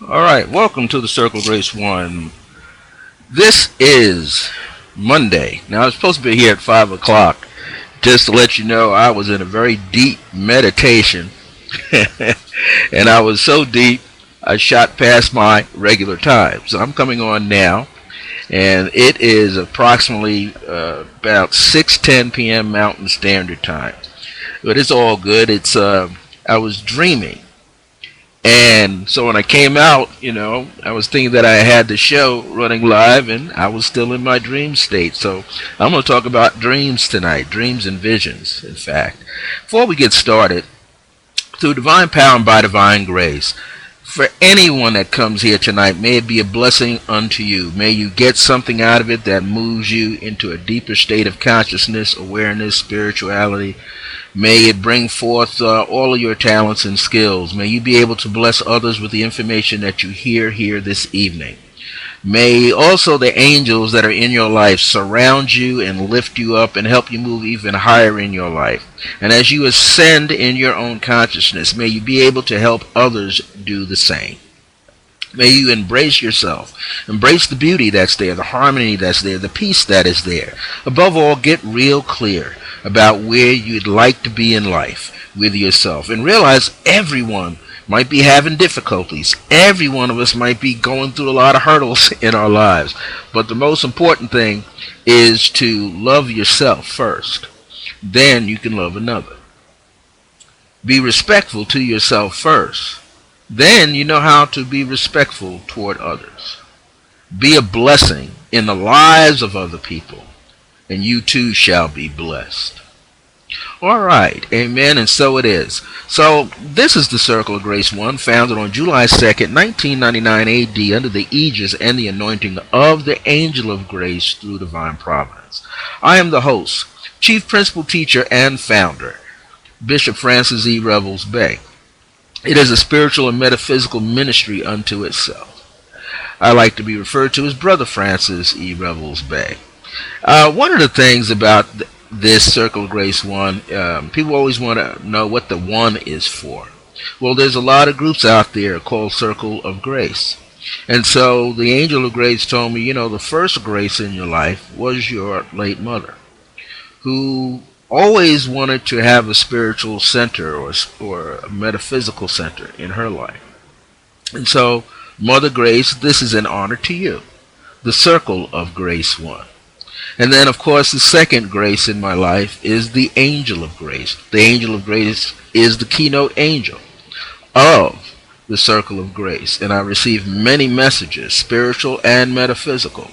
All right, welcome to the Circle of Grace One. This is Monday. Now, I was supposed to be here at 5 o'clock. Just to let you know, I was in a very deep meditation. And I was so deep, I shot past my regular time. So I'm coming on now, and it is approximately about 6:10 p.m. Mountain Standard Time. But it's all good. I was dreaming. And so when I came out, I was thinking that I had the show running live and I was still in my dream state. So I'm going to talk about dreams tonight, dreams and visions, in fact. Before we get started, through divine power and by divine grace, for anyone that comes here tonight, may it be a blessing unto you. May you get something out of it that moves you into a deeper state of consciousness, awareness, spirituality. May it bring forth all of your talents and skills. May you be able to bless others with the information that you hear here this evening. May also the angels that are in your life surround you and lift you up and help you move even higher in your life. And as you ascend in your own consciousness, may you be able to help others do the same. May you embrace yourself. Embrace the beauty that's there, the harmony that's there, the peace that is there. Above all, get real clear about where you'd like to be in life with yourself. And realize everyone might be having difficulties. Every one of us might be going through a lot of hurdles in our lives. But the most important thing is to love yourself first. Then you can love another. Be respectful to yourself first. Then you know how to be respectful toward others. Be a blessing in the lives of other people, and you too shall be blessed. All right, amen, and so it is. So this is the Circle of Grace One, founded on July 2nd, 1999 AD, under the aegis and the anointing of the Angel of Grace through divine providence. I am the host, chief principal teacher, and founder, Bishop Francis E. Revels-Bey. It is a spiritual and metaphysical ministry unto itself. I like to be referred to as Brother Francis E. Revels-Bey. One of the things about this Circle of Grace One, people always want to know what the one is for. Well, there's a lot of groups out there called Circle of Grace. And so the Angel of Grace told me, the first grace in your life was your late mother, who always wanted to have a spiritual center or a metaphysical center in her life. And so, Mother Grace, this is an honor to you, the Circle of Grace One. And then, of course, the second grace in my life is the Angel of Grace. The Angel of Grace is the keynote angel of the Circle of Grace. And I receive many messages, spiritual and metaphysical,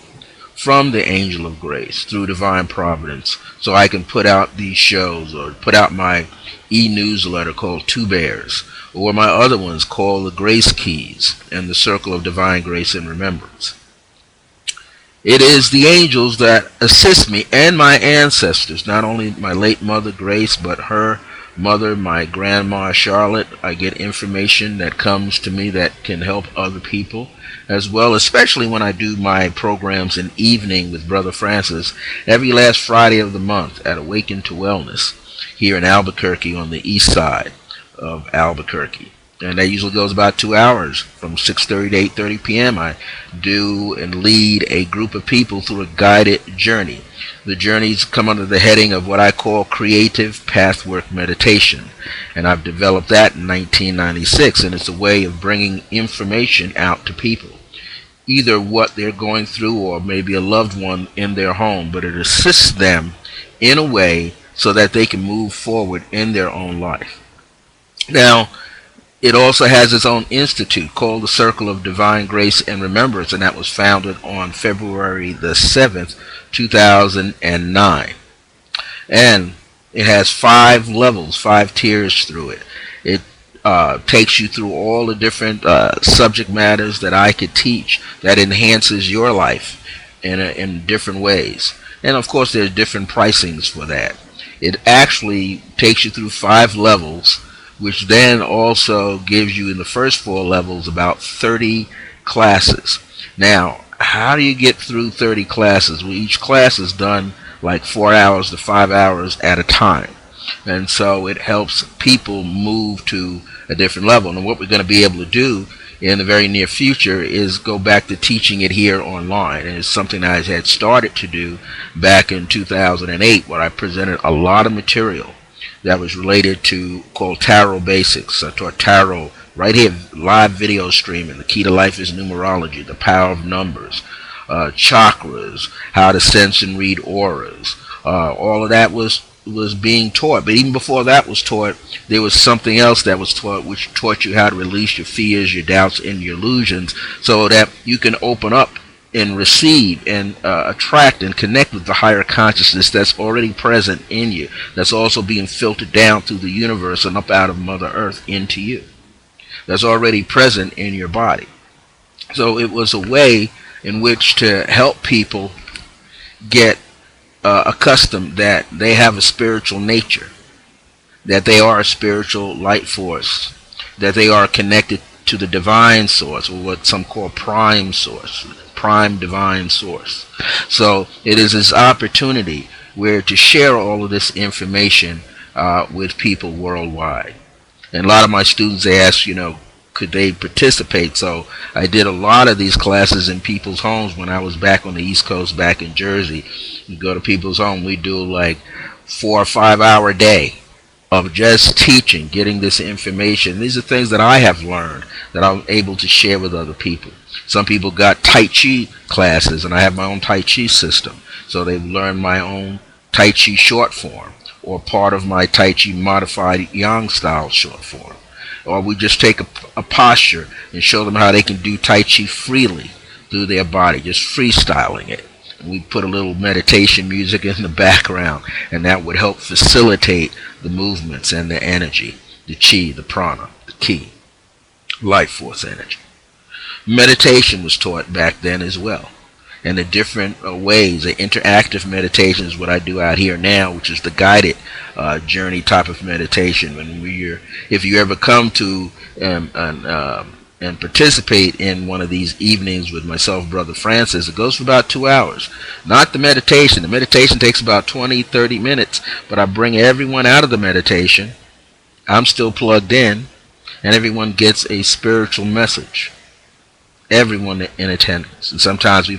from the Angel of Grace through divine providence, so I can put out these shows or put out my e-newsletter called Two Bears, or my other ones called the Grace Keys and the Circle of Divine Grace and Remembrance. It is the angels that assist me and my ancestors, not only my late mother Grace, but her mother, my grandma Charlotte. I get information that comes to me that can help other people as well, especially when I do my programs in evening with Brother Francis every last Friday of the month at Awaken to Wellness here in Albuquerque, on the east side of Albuquerque. And that usually goes about 2 hours, from 6:30 to 8:30 p.m. I do and lead a group of people through a guided journey. The journeys come under the heading of what I call creative pathwork meditation. And I've developed that in 1996, and it's a way of bringing information out to people, either what they're going through or maybe a loved one in their home, but it assists them in a way so that they can move forward in their own life. Now, it also has its own institute called the Circle of Divine Grace and Remembrance, and that was founded on February the 7th, 2009. And it has 5 levels, 5 tiers through it. It takes you through all the different subject matters that I could teach that enhances your life in different ways. And of course, there's different pricings for that. It actually takes you through 5 levels, which then also gives you in the first 4 levels about 30 classes. Now, how do you get through 30 classes? Well, each class is done like 4 hours to 5 hours at a time. And so it helps people move to a different level. And what we're going to be able to do in the very near future is go back to teaching it here online. And it's something I had started to do back in 2008, where I presented a lot of material that was related to, called Tarot Basics. I taught tarot right here, live video streaming. The key to life is numerology, the power of numbers, chakras, how to sense and read auras. All of that was being taught. But even before that was taught, there was something else that was taught, which taught you how to release your fears, your doubts, and your illusions, so that you can open up and receive and attract and connect with the higher consciousness that's already present in you, that's also being filtered down through the universe and up out of Mother Earth into you, that's already present in your body. So it was a way in which to help people get accustomed that they have a spiritual nature, that they are a spiritual light force, that they are connected to the divine source, or what some call prime source, prime divine source. So it is this opportunity where to share all of this information with people worldwide. And a lot of my students, they ask, could they participate? So I did a lot of these classes in people's homes when I was back on the East Coast, back in Jersey. You go to people's home, we do like 4 or 5 hour day of just teaching, getting this information. These are things that I have learned that I'm able to share with other people. Some people got Tai Chi classes, and I have my own Tai Chi system. So they've learned my own Tai Chi short form, or part of my Tai Chi modified Yang style short form. Or we just take a posture and show them how they can do Tai Chi freely through their body, just freestyling it. And we put a little meditation music in the background, and that would help facilitate the movements and the energy, the chi, the prana, the ki, life force energy. Meditation was taught back then as well, and the different ways. The interactive meditation is what I do out here now, which is the guided journey type of meditation. If you ever come to and participate in one of these evenings with myself, Brother Francis, it goes for about 2 hours. Not the meditation. The meditation takes about 20-30 minutes, but I bring everyone out of the meditation. I'm still plugged in, and everyone gets a spiritual message. Everyone in attendance. And sometimes we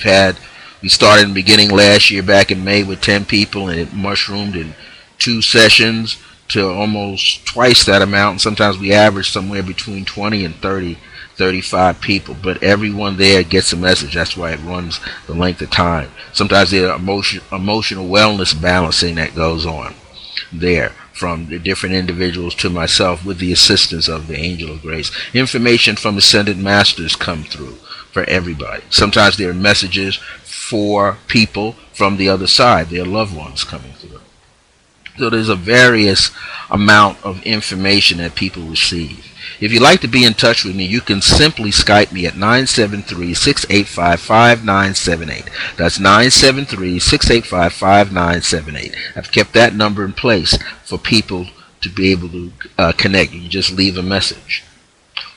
started in the beginning last year back in May with 10 people, and it mushroomed in 2 sessions to almost twice that amount. And sometimes we average somewhere between 20 and 35 people, but everyone there gets a message. That's why it runs the length of time. Sometimes there's emotional wellness balancing that goes on there, from the different individuals to myself, with the assistance of the Angel of Grace. Information from Ascended Masters come through for everybody. Sometimes there are messages for people from the other side, their loved ones coming through. So there's a various amount of information that people receive. If you'd like to be in touch with me, you can simply Skype me at 973-685-5978. That's 973-685-5978. I've kept that number in place for people to be able to connect. You can just leave a message.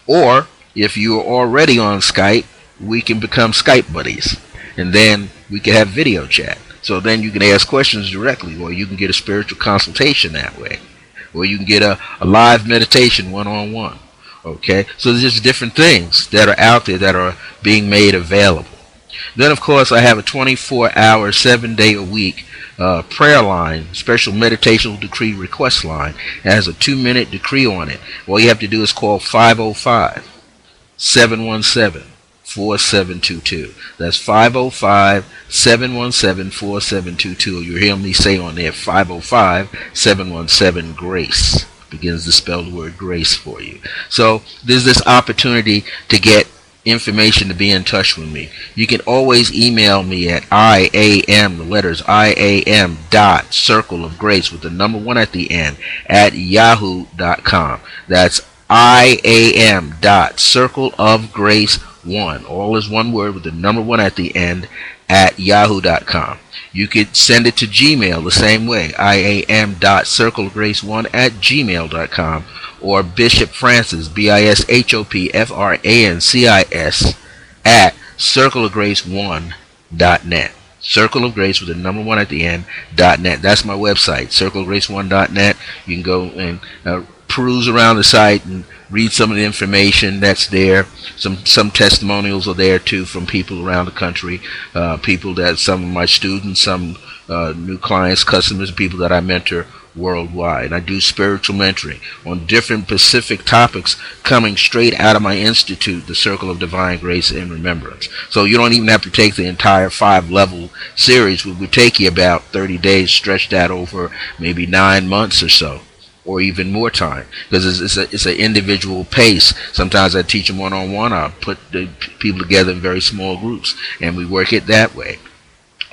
Or, if you are already on Skype, we can become Skype buddies. And then we can have video chat. So then you can ask questions directly, or you can get a spiritual consultation that way. Or you can get a live meditation one-on-one. Okay, so there's just different things that are out there that are being made available. Then, of course, I have a 24-hour, 7-day-a-week prayer line, special meditational decree request line. It has a 2-minute decree on it. All you have to do is call 505-717-4722. That's 505-717-4722. You'll hear me say on there 505-717-GRACE. Begins to spell the word grace for you. So there's this opportunity to get information, to be in touch with me. You can always email me at IAM, the letters IAM dot circle of grace with the number 1 at the end at yahoo.com. That's IAM dot circle of grace 1. All is one word with the number 1 at the end at yahoo.com. You could send it to Gmail the same way, iam.circlegrace1 at gmail.com, or Bishop Francis, BISHOPFRANCIS, at circleofgrace1.net. Circle of Grace with the number 1 at the end, .net. That's my website, circleofgrace1.net. You can go and peruse around the site and read some of the information that's there. Some testimonials are there too from people around the country, people that some of my students, some new clients, customers, people that I mentor worldwide. I do spiritual mentoring on different specific topics coming straight out of my institute, the Circle of Divine Grace and Remembrance. So you don't even have to take the entire 5-level series. It would take you about 30 days, stretched out over maybe 9 months or so, or even more time, because it's an individual pace. Sometimes I teach them one-on-one. I put the people together in very small groups, and we work it that way.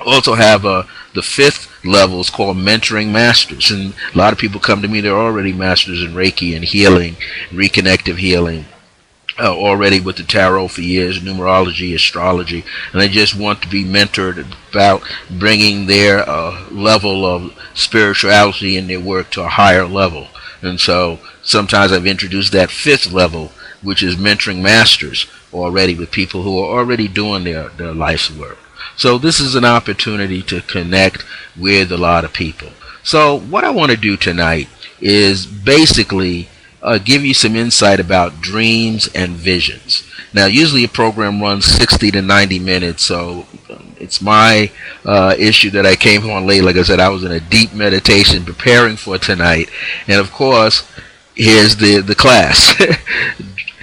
Also have the 5th level is called Mentoring Masters, and a lot of people come to me, they're already masters in Reiki and healing, reconnective healing, already with the tarot for years, numerology, astrology, and they just want to be mentored about bringing their level of spirituality in their work to a higher level. And so sometimes I've introduced that 5th level, which is Mentoring Masters, already with people who are already doing their life's work. So this is an opportunity to connect with a lot of people. So what I want to do tonight is basically give you some insight about dreams and visions. Now, usually a program runs 60 to 90 minutes, so it's my issue that I came on late. Like I said, I was in a deep meditation preparing for tonight, and of course, here's the class.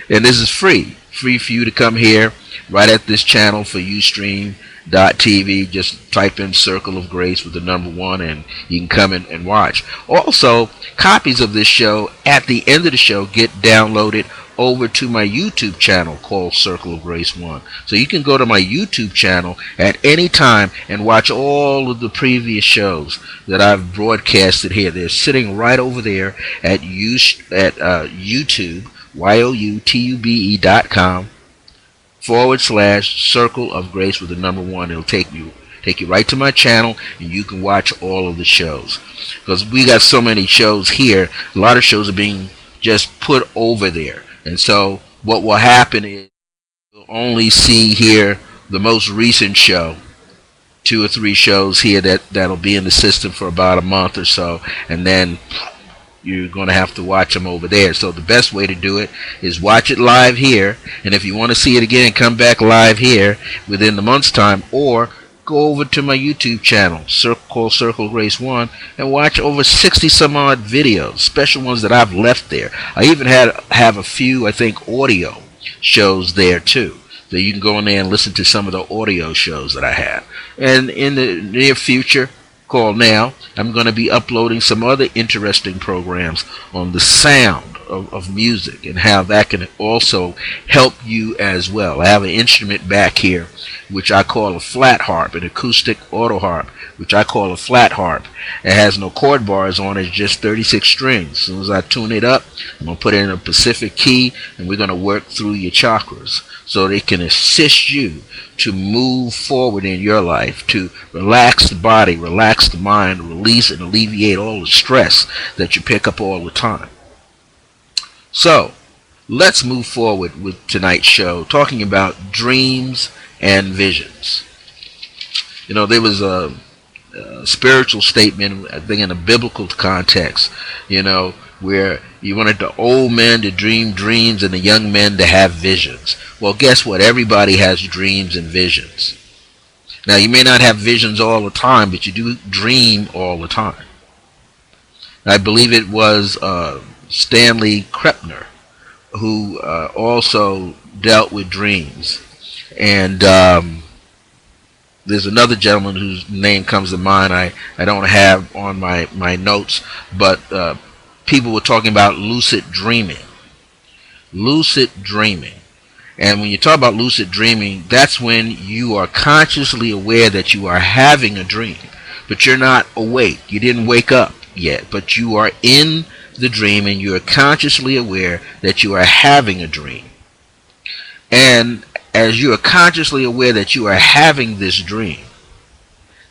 And this is free for you to come here right at this channel for Ustream.tv. Just type in Circle of Grace with the number 1 and you can come in and watch. Also, copies of this show at the end of the show get downloaded over to my YouTube channel called Circle of Grace 1. So you can go to my YouTube channel at any time and watch all of the previous shows that I've broadcasted here. They're sitting right over there at YouTube, youtube.com/Circle of Grace with the number 1. It'll take you right to my channel, and you can watch all of the shows, because we got so many shows here. A lot of shows are being just put over there, and so what will happen is you'll only see here the most recent show, 2 or 3 shows here that'll be in the system for about a month or so, and then you're going to have to watch them over there. So the best way to do it is watch it live here, and if you want to see it again, come back live here within the month's time, or go over to my YouTube channel, called Circle Grace 1, and watch over 60 some odd videos, special ones that I've left there. I even have a few, I think, audio shows there too. So you can go in there and listen to some of the audio shows that I have. And in the near future, called now, I'm going to be uploading some other interesting programs on the sound of music and how that can also help you as well. I have an instrument back here which I call a flat harp, an acoustic auto harp, which I call a flat harp. It has no chord bars on it, it's just 36 strings. As soon as I tune it up, I'm going to put it in a Pacific key, and we're going to work through your chakras so they can assist you to move forward in your life, to relax the body, relax the mind, release and alleviate all the stress that you pick up all the time. So let's move forward with tonight's show, talking about dreams and visions. You know, there was a spiritual statement, I think in a biblical context, you know, where you wanted the old men to dream dreams and the young men to have visions. Well, guess what? Everybody has dreams and visions. Now, you may not have visions all the time, but you do dream all the time. I believe it was Stanley Krepner who also dealt with dreams. And there's another gentleman whose name comes to mind I don't have on my notes, but people were talking about lucid dreaming. Lucid dreaming. And when you talk about lucid dreaming, that's when you are consciously aware that you are having a dream, but you're not awake. You didn't wake up yet, but you are in the dream and you are consciously aware that you are having a dream. And as you are consciously aware that you are having this dream,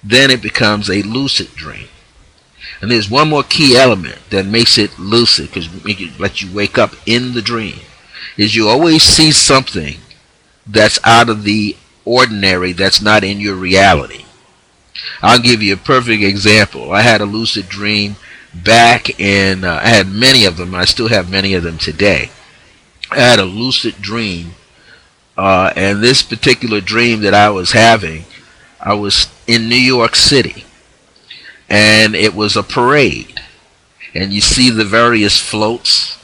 then it becomes a lucid dream. And there's one more key element that makes it lucid, because it lets you wake up in the dream, is you always see something that's out of the ordinary, that's not in your reality. I'll give you a perfect example. I had a lucid dream back in, I had many of them. I still have many of them today. I had a lucid dream, and this particular dream that I was having, I was in New York City, and it was a parade, and you see the various floats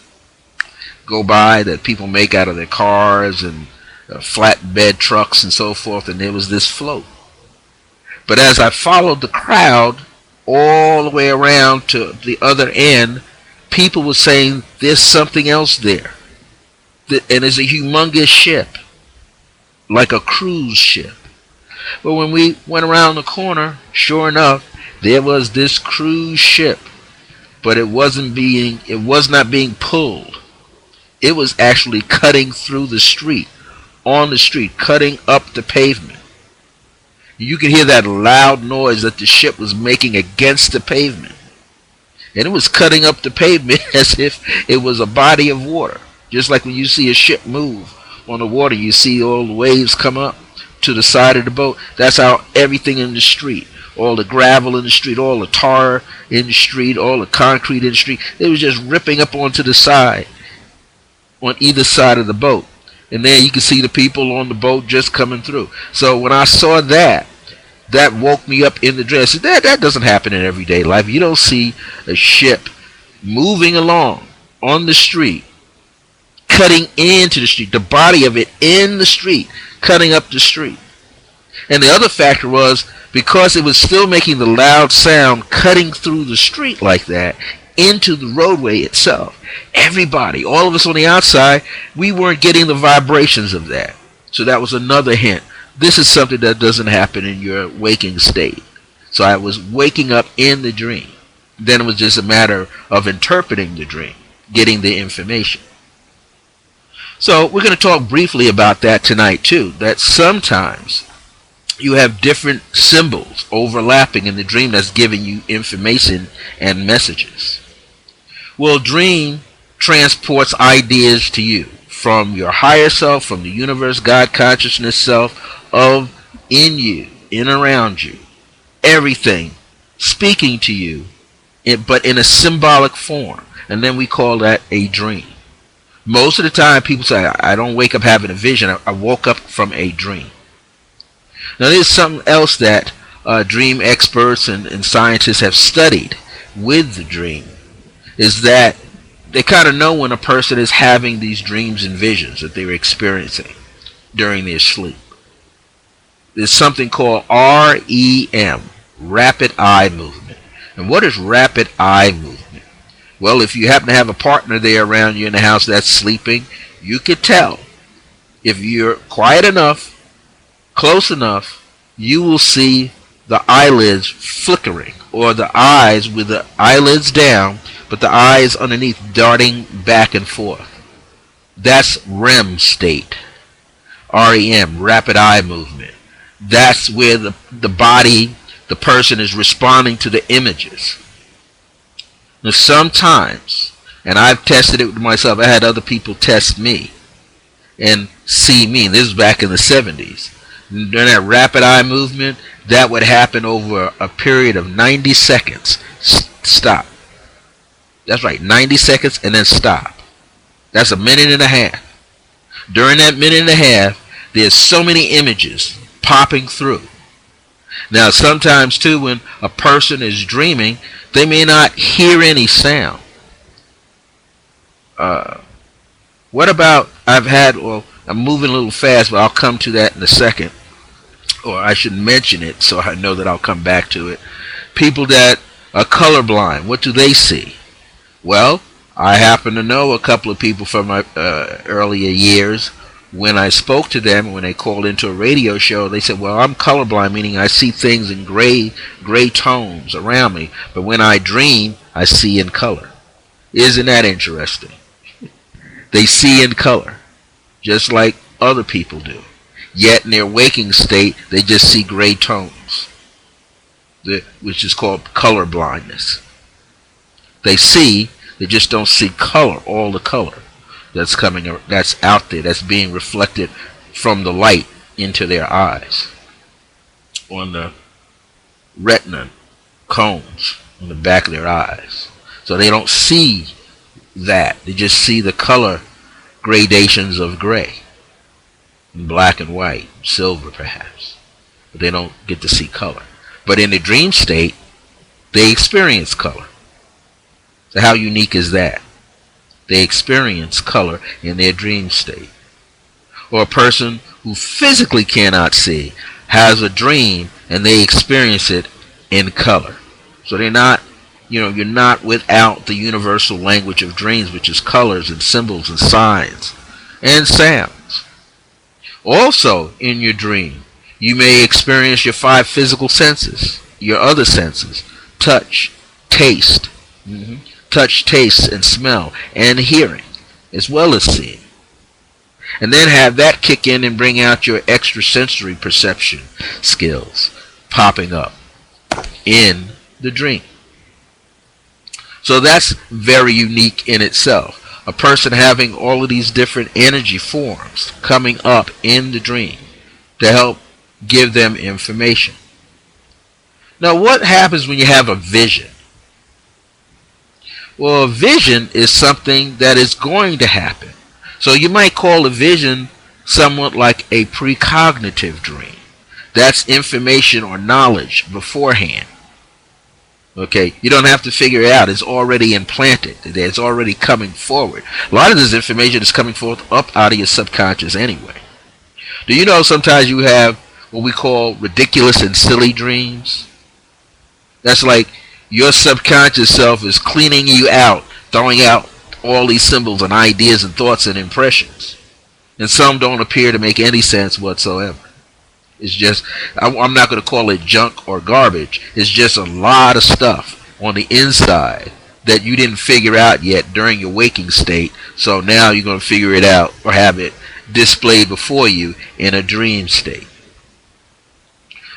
go by that people make out of their cars and flatbed trucks and so forth, and there was this float. But as I followed the crowd all the way around to the other end, people were saying there's something else there, and it's a humongous ship, like a cruise ship. But when we went around the corner, sure enough, there was this cruise ship, but it was not being pulled. It was actually cutting through the street, on the street, cutting up the pavement. You could hear that loud noise that the ship was making against the pavement. And it was cutting up the pavement as if it was a body of water. Just like when you see a ship move on the water, you see all the waves come up to the side of the boat. That's how everything in the street, all the gravel in the street, all the tar in the street, all the concrete in the street, it was just ripping up onto the side, on either side of the boat. And there you can see the people on the boat just coming through. So when I saw that, that woke me up in the dream. I said, that doesn't happen in everyday life. You don't see a ship moving along on the street, cutting into the street, the body of it in the street, cutting up the street. And the other factor was, because it was still making the loud sound, cutting through the street like that, into the roadway itself, everybody, all of us on the outside, we weren't getting the vibrations of that. So that was another hint. This is something that doesn't happen in your waking state. So I was waking up in the dream. Then it was just a matter of interpreting the dream, getting the information. So we're going to talk briefly about that tonight too, that sometimes you have different symbols overlapping in the dream that's giving you information and messages. Well, dream transports ideas to you from your higher self, from the universe, God consciousness self, of in you, in around you, everything speaking to you, but in a symbolic form. And then we call that a dream. Most of the time people say, I don't wake up having a vision, I woke up from a dream. Now there's something else that dream experts and scientists have studied with the dream, is that they kind of know when a person is having these dreams and visions that they're experiencing during their sleep. There's something called REM, rapid eye movement. And what is rapid eye movement? Well, if you happen to have a partner there around you in the house that's sleeping, you could tell. If you're quiet enough, close enough, you will see the eyelids flickering, or the eyes with the eyelids down, but the eyes underneath darting back and forth. That's REM state. REM, rapid eye movement. That's where the body, the person is responding to the images. Now sometimes, and I've tested it with myself, I had other people test me and see me, and this was back in the 70s. During that rapid eye movement, that would happen over a period of 90 seconds. Stop. That's right, 90 seconds and then stop. That's a minute and a half. During that minute and a half, there's so many images popping through. Now sometimes too, when a person is dreaming, they may not hear any sound. What about, I'm moving a little fast, but I'll come to that in a second. Or I should mention it so I know that I'll come back to it. People that are colorblind, what do they see? Well, I happen to know a couple of people from my earlier years. When I spoke to them, when they called into a radio show, they said, well, I'm colorblind, meaning I see things in gray tones around me. But when I dream, I see in color. Isn't that interesting? They see in color, just like other people do. Yet in their waking state, they just see gray tones, which is called color blindness. They see, they just don't see color, all the color that's coming, that's out there, that's being reflected from the light into their eyes, on the retina cones on the back of their eyes. So they don't see that. They just see the color gradations of gray, black and white, silver perhaps. But they don't get to see color. But in the dream state, they experience color. So how unique is that? They experience color in their dream state. Or a person who physically cannot see has a dream and they experience it in color. So they're not, you're not without the universal language of dreams, which is colors and symbols and signs and sounds. Also in your dream, you may experience your 5 physical senses, your other senses: touch, taste, touch, taste, and smell, and hearing, as well as seeing. And then have that kick in and bring out your extrasensory perception skills popping up in the dream. So that's very unique in itself. A person having all of these different energy forms coming up in the dream to help give them information. Now, what happens when you have a vision? Well, a vision is something that is going to happen. So you might call a vision somewhat like a precognitive dream. That's information or knowledge beforehand. Okay, you don't have to figure it out. It's already implanted. It's already coming forward. A lot of this information is coming forth up out of your subconscious anyway. Do you know sometimes you have what we call ridiculous and silly dreams? That's like your subconscious self is cleaning you out, throwing out all these symbols and ideas and thoughts and impressions. And some don't appear to make any sense whatsoever. It's just, I'm not going to call it junk or garbage. It's just a lot of stuff on the inside that you didn't figure out yet during your waking state. So now you're going to figure it out or have it displayed before you in a dream state.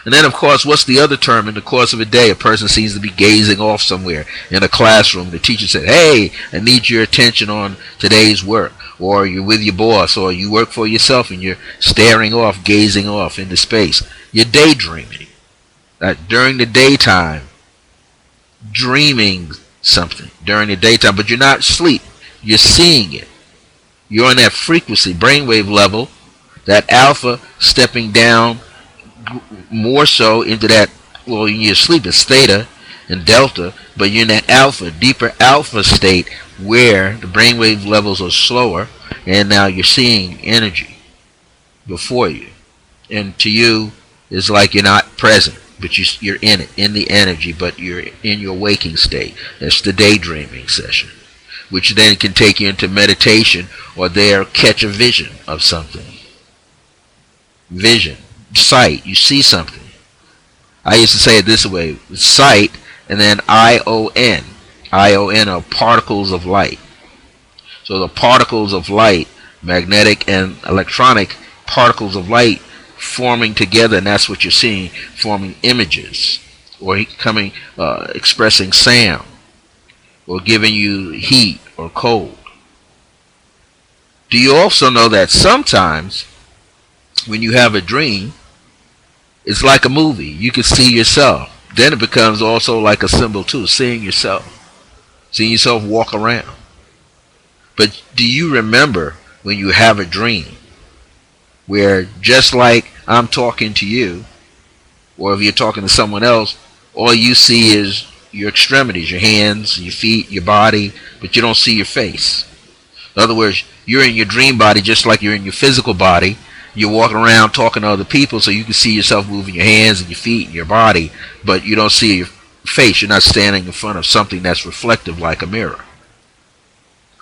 And then, of course, what's the other term? In the course of a day, a person seems to be gazing off somewhere in a classroom. The teacher said, "Hey, I need your attention on today's work." Or you're with your boss, or you work for yourself and you're staring off, gazing off into space. You're daydreaming. During the daytime, dreaming something during the daytime, but you're not asleep. You're seeing it. You're on that frequency, brainwave level, that alpha stepping down more so into that, well, in your sleep it's theta and delta, but you're in that alpha, deeper alpha state where the brainwave levels are slower, and now you're seeing energy before you. And to you, it's like you're not present, but you're in it, in the energy, but you're in your waking state. That's the daydreaming session, which then can take you into meditation or there catch a vision of something. Vision. Sight, you see something. I used to say it this way: sight, and then ION. ION are particles of light. So the particles of light, magnetic and electronic particles of light forming together, and that's what you're seeing, forming images, or coming, expressing sound, or giving you heat or cold. Do you also know that sometimes when you have a dream, it's like a movie. You can see yourself. Then it becomes also like a symbol too, seeing yourself walk around. But do you remember when you have a dream where, just like I'm talking to you, or if you're talking to someone else, all you see is your extremities, your hands, your feet, your body, but you don't see your face. In other words, you're in your dream body just like you're in your physical body. You're walking around talking to other people, so you can see yourself moving your hands and your feet and your body, but you don't see your face. You're not standing in front of something that's reflective like a mirror.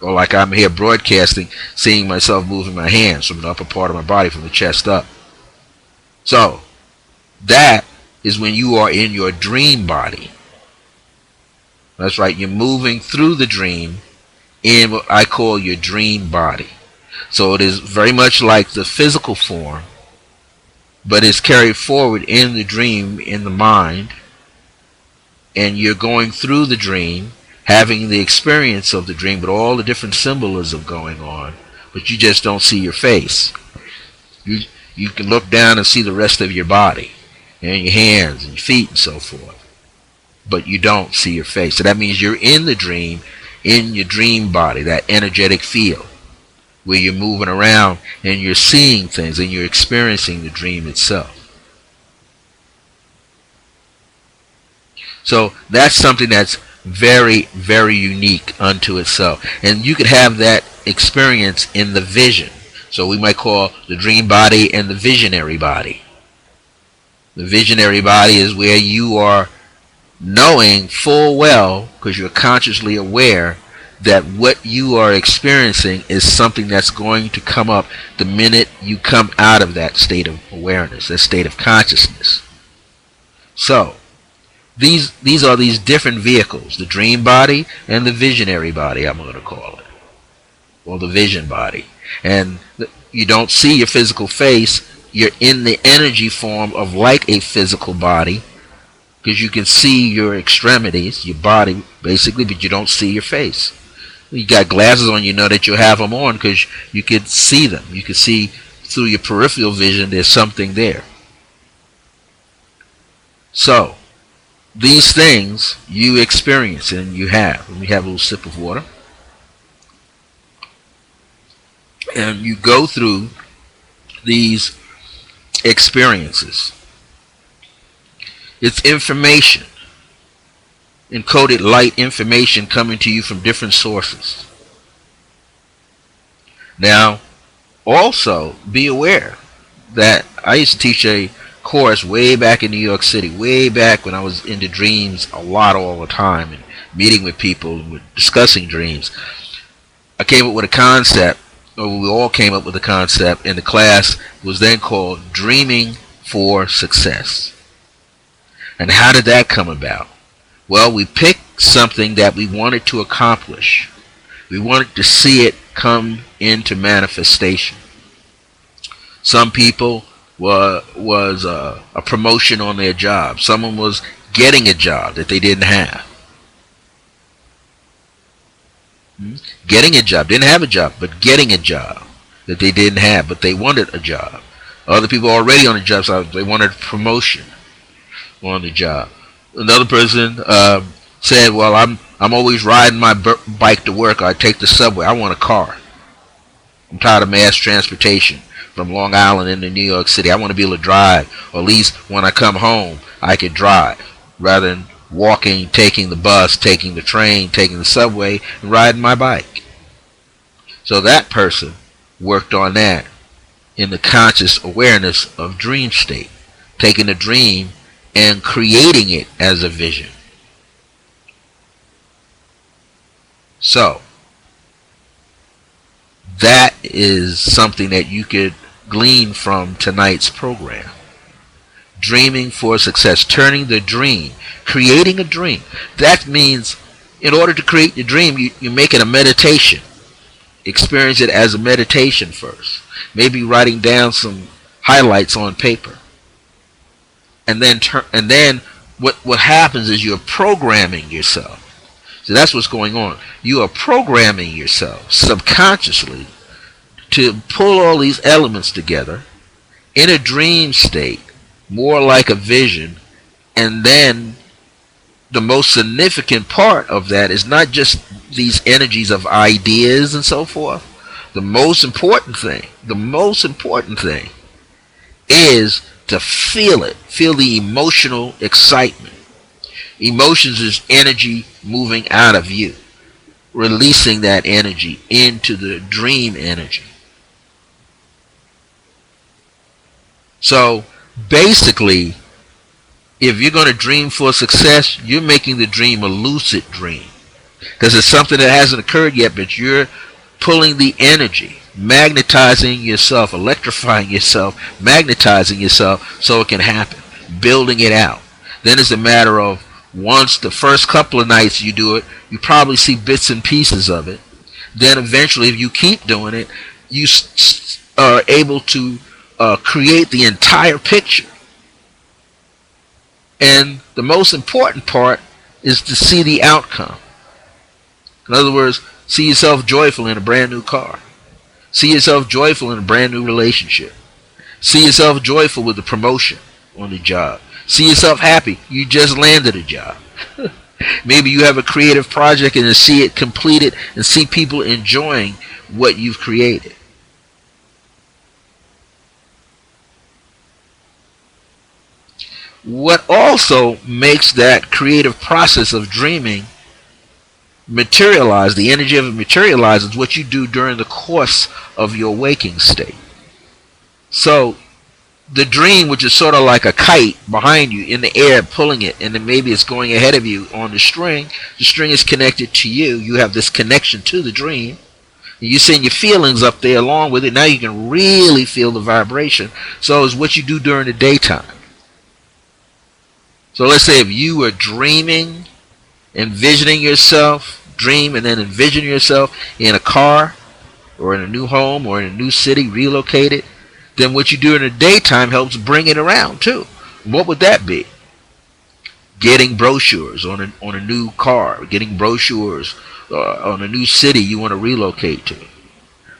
Or like I'm here broadcasting, seeing myself moving my hands from the upper part of my body, from the chest up. So, that is when you are in your dream body. That's right, you're moving through the dream in what I call your dream body. So it is very much like the physical form, but it's carried forward in the dream, in the mind, and you're going through the dream, having the experience of the dream, but all the different symbolism going on, but you just don't see your face. You can look down and see the rest of your body, and your hands and your feet and so forth. but you don't see your face. So that means you're in the dream, in your dream body, that energetic field where you're moving around and you're seeing things and you're experiencing the dream itself. So that's something that's very, very unique unto itself. And you could have that experience in the vision. So we might call the dream body and the visionary body. The visionary body is where you are knowing full well, because you're consciously aware, that what you are experiencing is something that's going to come up the minute you come out of that state of awareness, that state of consciousness. So these are these different vehicles, the dream body and the visionary body, I'm going to call it, or the vision body. And you don't see your physical face. You're in the energy form of like a physical body, because you can see your extremities, your body basically, but you don't see your face. You got glasses on, you know that you have them on because you can see them. You can see through your peripheral vision there's something there. So these things you experience and you have. Let me have a little sip of water. And you go through these experiences. It's information, encoded light information coming to you from different sources. Now, also be aware that I used to teach a course way back in New York City, way back when I was into dreams a lot all the time and meeting with people and discussing dreams. I came up with a concept, or we all came up with a concept, and the class was then called Dreaming for Success. And how did that come about? Well, we picked something that we wanted to accomplish. We wanted to see it come into manifestation. Some people was a promotion on their job. Someone was getting a job that they didn't have. Getting a job, didn't have a job, but getting a job that they didn't have, but they wanted a job. Other people already on the job, so they wanted promotion on the job. Another person said, well, I'm always riding my bike to work, or I take the subway. I want a car. I'm tired of mass transportation from Long Island into New York City. I want to be able to drive, or at least when I come home I could drive, rather than walking, taking the bus, taking the train, taking the subway, and riding my bike. So that person worked on that in the conscious awareness of dream state, taking a dream and creating it as a vision. So that is something that you could glean from tonight's program. Dreaming for success, turning the dream, creating a dream. That means in order to create the dream, you make it a meditation. Experience it as a meditation first. Maybe writing down some highlights on paper. And then what happens is you're programming yourself. So that's what's going on. You are programming yourself subconsciously to pull all these elements together in a dream state, more like a vision. And then the most significant part of that is not just these energies of ideas and so forth. The most important thing is to feel it. Feel the emotional excitement. Emotions is energy moving out of you, releasing that energy into the dream energy. So basically, if you're going to dream for success, you're making the dream a lucid dream, because it's something that hasn't occurred yet, but you're pulling the energy, magnetizing yourself, electrifying yourself, magnetizing yourself so it can happen, building it out. Then it's a matter of, once the first couple of nights you do it, you probably see bits and pieces of it. Then eventually, if you keep doing it, you are able to create the entire picture. And the most important part is to see the outcome. In other words, see yourself joyful in a brand new car. See yourself joyful in a brand new relationship. See yourself joyful with the promotion on the job. See yourself happy. You just landed a job. Maybe you have a creative project and to see it completed and see people enjoying what you've created. What also makes that creative process of dreaming materialize, the energy of it materializes, what you do during the course of your waking state. So the dream, which is sort of like a kite behind you in the air pulling it, and then maybe it's going ahead of you on the string is connected to you. You have this connection to the dream. You send your feelings up there along with it. Now you can really feel the vibration. So it's what you do during the daytime. So let's say if you were dreaming, envisioning yourself, dream and then envision yourself in a car or in a new home or in a new city, relocated, then what you do in the daytime helps bring it around too. What would that be? Getting brochures on a new car, getting brochures on a new city you want to relocate to.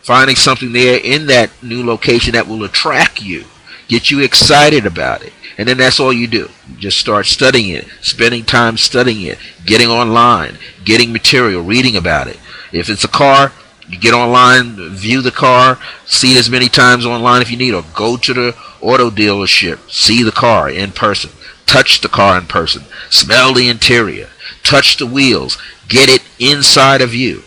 Finding something there in that new location that will attract you, get you excited about it. And then that's all you do. You just start studying it, spending time studying it, getting online, getting material, reading about it. If it's a car, you get online, view the car, see it as many times online if you need, or go to the auto dealership, see the car in person, touch the car in person, smell the interior, touch the wheels, get it inside of you.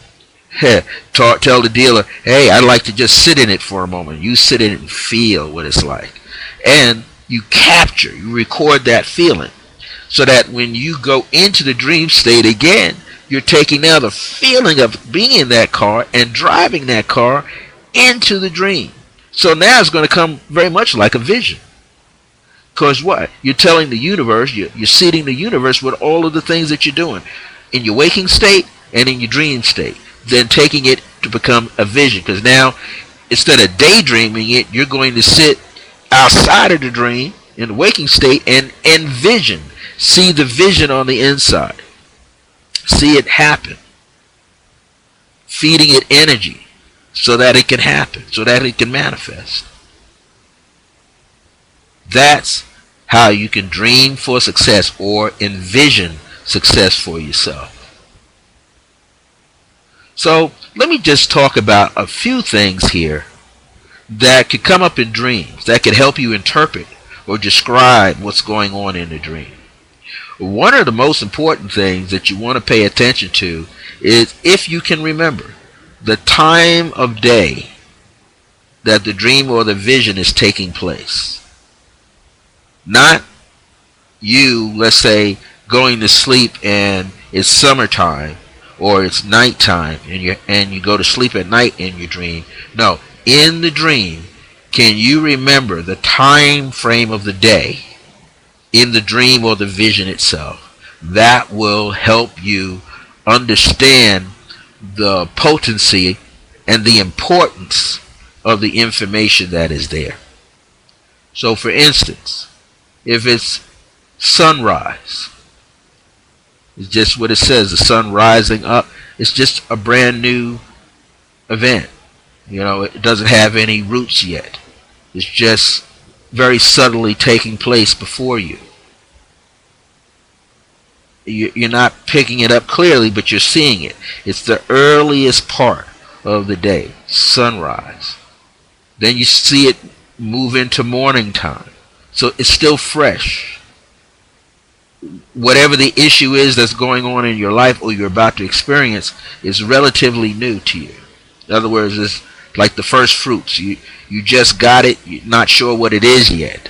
Tell the dealer, hey, I'd like to just sit in it for a moment. You sit in it and feel what it's like. And you capture, you record that feeling so that when you go into the dream state again, you're taking now the feeling of being in that car and driving that car into the dream. So now it's going to come very much like a vision. Because what? You're telling the universe, you're seeding the universe with all of the things that you're doing in your waking state and in your dream state. Then taking it to become a vision. Because now, instead of daydreaming it, you're going to sit outside of the dream in the waking state and envision. See the vision on the inside. See it happen. Feeding it energy so that it can happen, so that it can manifest. That's how you can dream for success or envision success for yourself. So let me just talk about a few things here that could come up in dreams, that could help you interpret or describe what's going on in the dream. One of the most important things that you want to pay attention to is if you can remember the time of day that the dream or the vision is taking place. Not you, let's say, going to sleep and it's summertime or it's nighttime and you go to sleep at night in your dream. No, in the dream, can you remember the time frame of the day in the dream or the vision itself? That will help you understand the potency and the importance of the information that is there. So for instance, if it's sunrise, it's just what it says, the sun rising up. It's just a brand new event. You know, it doesn't have any roots yet. It's just very subtly taking place before you. You're not picking it up clearly, but you're seeing it. It's the earliest part of the day, sunrise. Then you see it move into morning time. So it's still fresh. Whatever the issue is that's going on in your life or you're about to experience is relatively new to you. In other words, it's like the first fruits. You just got it. You're not sure what it is yet.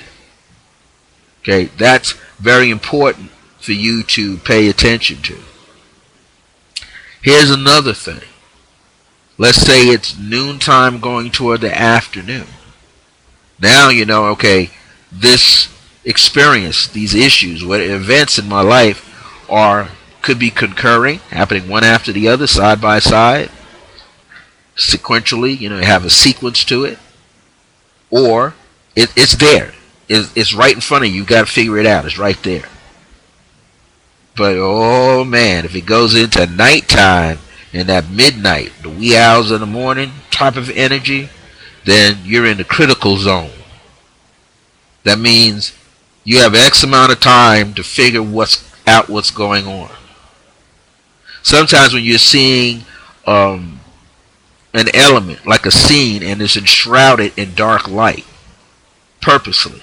Okay, that's very important for you to pay attention to. Here's another thing. Let's say it's noontime going toward the afternoon. Now you know, okay, this experience, these issues, what events in my life could be concurring, happening one after the other, side by side, sequentially, you have a sequence to it, or it's there. It's right in front of you. You got to figure it out. It's right there. But oh man, if it goes into nighttime and that midnight, the wee hours of the morning type of energy, then you're in the critical zone. That means you have X amount of time to figure what's out what's going on. Sometimes when you're seeing an element, like a scene, and it's enshrouded in dark light, purposely,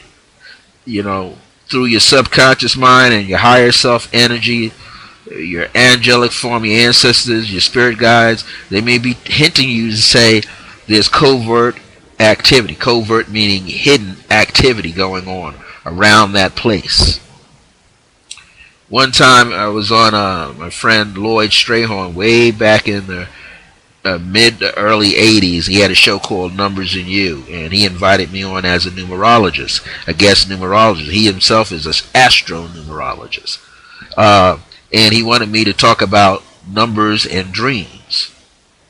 you know, through your subconscious mind and your higher self energy, your angelic form, your ancestors, your spirit guides, they may be hinting you to say there's covert activity. Covert meaning hidden activity going on around that place. One time I was on my friend Lloyd Strayhorn way back in the mid to early 80s. He had a show called Numbers and You, and he invited me on as a numerologist, a guest numerologist. He himself is an astronumerologist. And he wanted me to talk about numbers and dreams,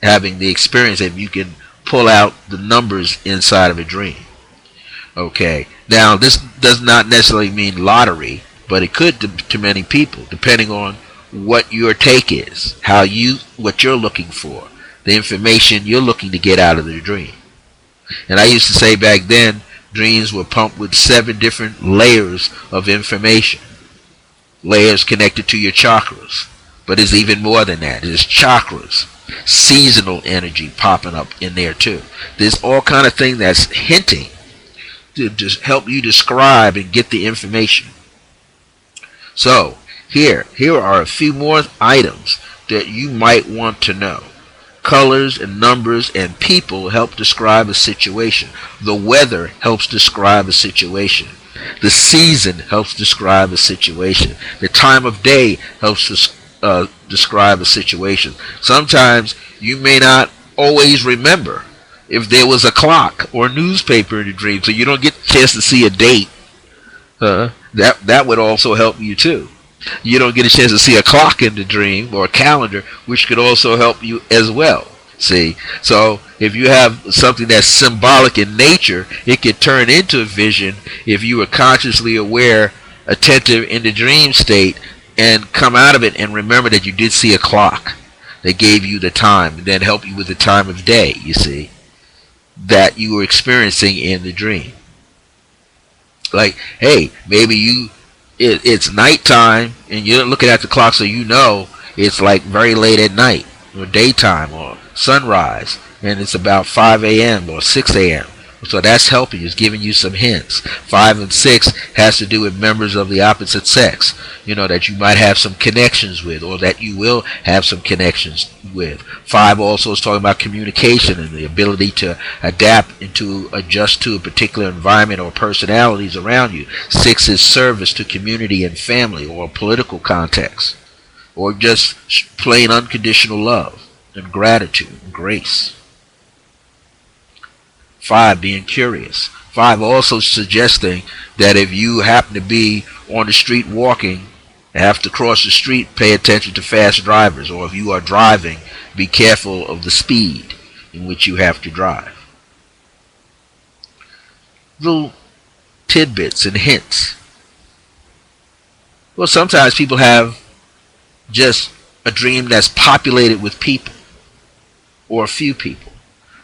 having the experience that you can pull out the numbers inside of a dream. Okay, now this does not necessarily mean lottery, but it could to many people, depending on what your take is, what you're looking for, the information you're looking to get out of the dream. And I used to say back then, dreams were pumped with 7 different layers of information. Layers connected to your chakras. But it's even more than that. There's chakras, seasonal energy popping up in there too. There's all kind of thing that's hinting to just help you describe and get the information. So, here are a few more items that you might want to know. Colors and numbers and people help describe a situation. The weather helps describe a situation. The season helps describe a situation. The time of day helps describe a situation. Sometimes you may not always remember if there was a clock or newspaper in your dream, so you don't get a chance to see a date. That would also help you too. You don't get a chance to see a clock in the dream or a calendar, which could also help you as well. See, so if you have something that's symbolic in nature, it could turn into a vision if you were consciously aware, attentive in the dream state, and come out of it and remember that you did see a clock that gave you the time, and then help you with the time of day, you see, that you were experiencing in the dream. Like, hey, maybe it's nighttime and you're looking at the clock, so you know it's like very late at night or daytime or sunrise, and it's about 5 a.m. or 6 a.m. So that's helping you. It's giving you some hints. 5 and 6 has to do with members of the opposite sex, you know, that you might have some connections with, or that you will have some connections with. 5 also is talking about communication and the ability to adapt and to adjust to a particular environment or personalities around you. 6 is service to community and family or political context, or just plain unconditional love and gratitude and grace. 5, being curious. 5 also suggesting that if you happen to be on the street walking, have to cross the street, pay attention to fast drivers, or if you are driving, be careful of the speed in which you have to drive. Little tidbits and hints. Well, sometimes people have just a dream that's populated with people, or a few people.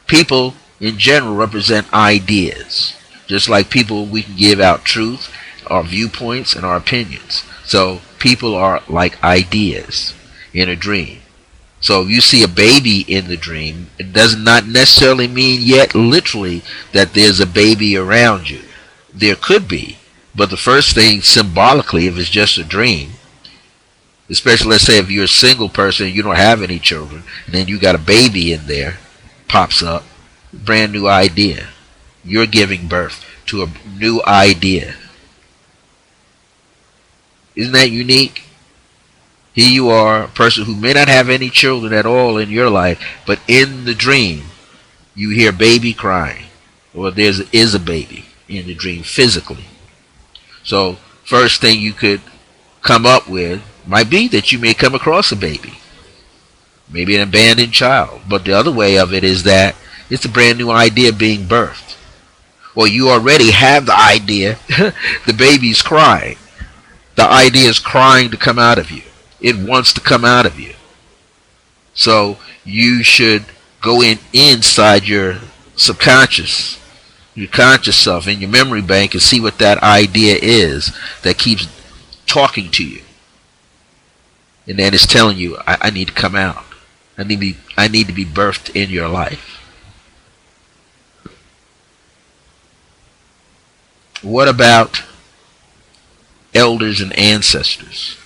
People in general represent ideas. Just like people, we can give out truth, our viewpoints, and our opinions. So people are like ideas in a dream. So if you see a baby in the dream, it does not necessarily mean yet literally that there's a baby around you. There could be, but the first thing symbolically, if it's just a dream, especially let's say if you're a single person and you don't have any children, and then you got a baby in there, pops up, brand new idea. You're giving birth to a new idea. Isn't that unique? Here you are, a person who may not have any children at all in your life, but in the dream you hear baby crying, or there is a baby in the dream physically. So first thing you could come up with might be that you may come across a baby, maybe an abandoned child. But the other way of it is that it's a brand new idea being birthed. Or you already have the idea. The baby's crying. The idea is crying to come out of you. It wants to come out of you. So you should go inside your subconscious, your conscious self, in your memory bank, and see what that idea is that keeps talking to you. And then it's telling you, I need to come out. I need to be birthed in your life. What about elders and ancestors?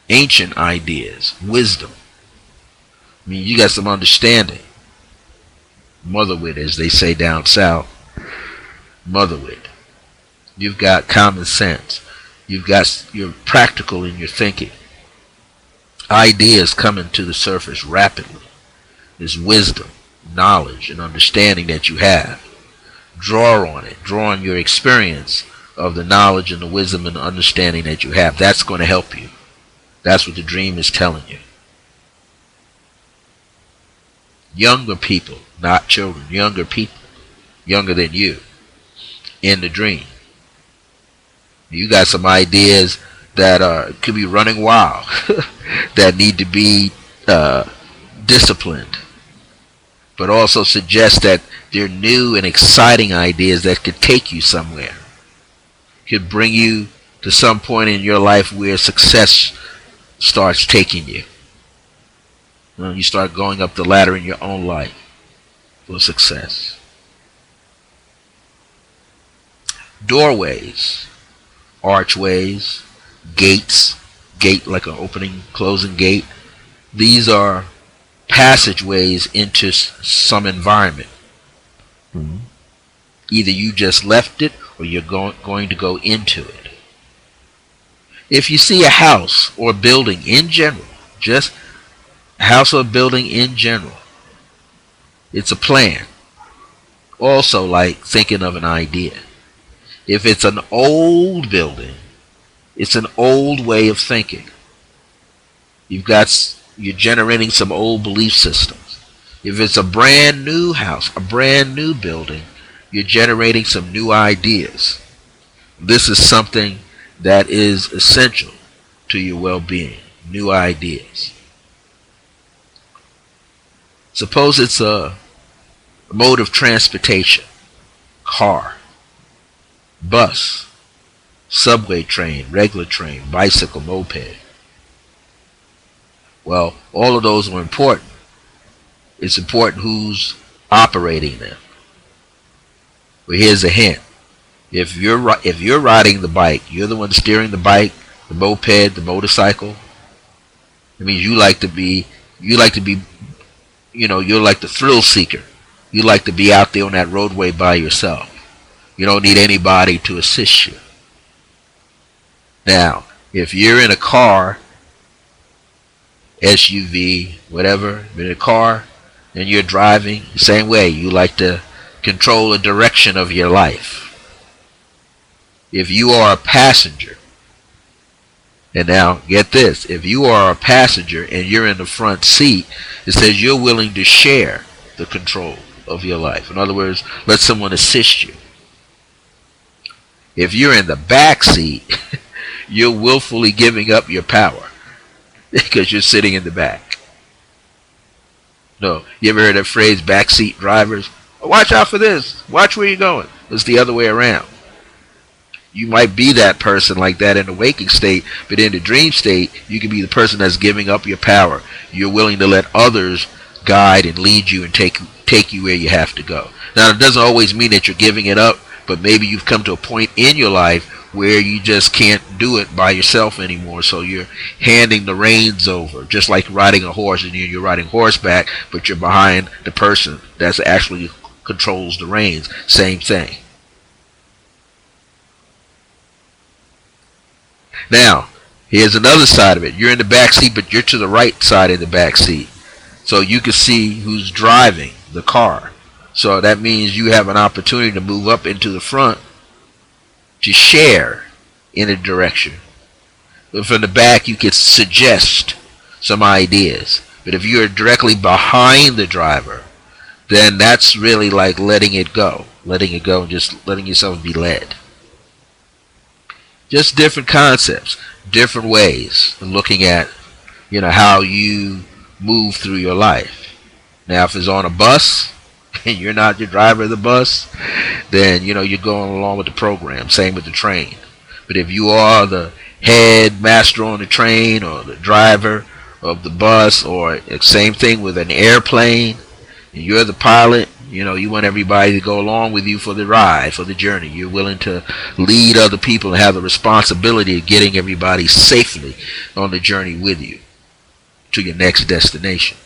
Ancient ideas, wisdom. I mean, you got some understanding. Motherwit, as they say down south. Motherwit. You've got common sense. You're practical in your thinking. Ideas coming to the surface rapidly. There's wisdom, knowledge, and understanding that you have. Draw on it. Draw on your experience of the knowledge and the wisdom and the understanding that you have. That's going to help you. That's what the dream is telling you. Younger people, not children, younger people, younger than you, in the dream. You got some ideas that could be running wild, that need to be disciplined, but also suggest that they're new and exciting ideas that could take you somewhere, could bring you to some point in your life where success starts taking you. You start going up the ladder in your own life for success. Doorways, archways, gates, gate like an opening, closing gate. These are passageways into some environment. Either you just left it or you're going to go into it. If you see a house or building in general, just a house or building in general, it's a plan. Also like thinking of an idea. If it's an old building, it's an old way of thinking. You're generating some old belief systems. If it's a brand new house, a brand new building, you're generating some new ideas. This is something that is essential to your well-being. New ideas. Suppose it's a mode of transportation. Car, bus, subway train, regular train, bicycle, moped. Well, all of those are important. It's important who's operating them. But here's a hint. If you're riding the bike, you're the one steering the bike, the moped, the motorcycle. It means you're like the thrill seeker. You like to be out there on that roadway by yourself. You don't need anybody to assist you. Now, if you're in a car, SUV, whatever, in a car, and you're driving the same way, you like to control the direction of your life. If you are a passenger, and now get this, if you are a passenger and you're in the front seat, it says you're willing to share the control of your life. In other words, let someone assist you. If you're in the back seat, you're willfully giving up your power because you're sitting in the back. No, you ever heard that phrase, backseat drivers? Watch out for this. Watch where you're going. It's the other way around. You might be that person like that in the waking state, but in the dream state, you can be the person that's giving up your power. You're willing to let others guide and lead you and take you where you have to go. Now, it doesn't always mean that you're giving it up, but maybe you've come to a point in your life where you just can't do it by yourself anymore, so you're handing the reins over, just like riding a horse, and you're riding horseback, but you're behind the person that actually controls the reins. Same thing. Now, here's another side of it. You're in the back seat, but you're to the right side of the back seat, so you can see who's driving the car. So that means you have an opportunity to move up into the front to share in a direction. But from the back, you could suggest some ideas. But if you're directly behind the driver, then that's really like letting it go and just letting yourself be led. Just different concepts, different ways of looking at, how you move through your life. Now, if it's on a bus and you're not the driver of the bus, then you're going along with the program. Same with the train. But if you are the headmaster on the train or the driver of the bus, or same thing with an airplane, and you're the pilot. You want everybody to go along with you for the ride, for the journey. You're willing to lead other people and have the responsibility of getting everybody safely on the journey with you to your next destination.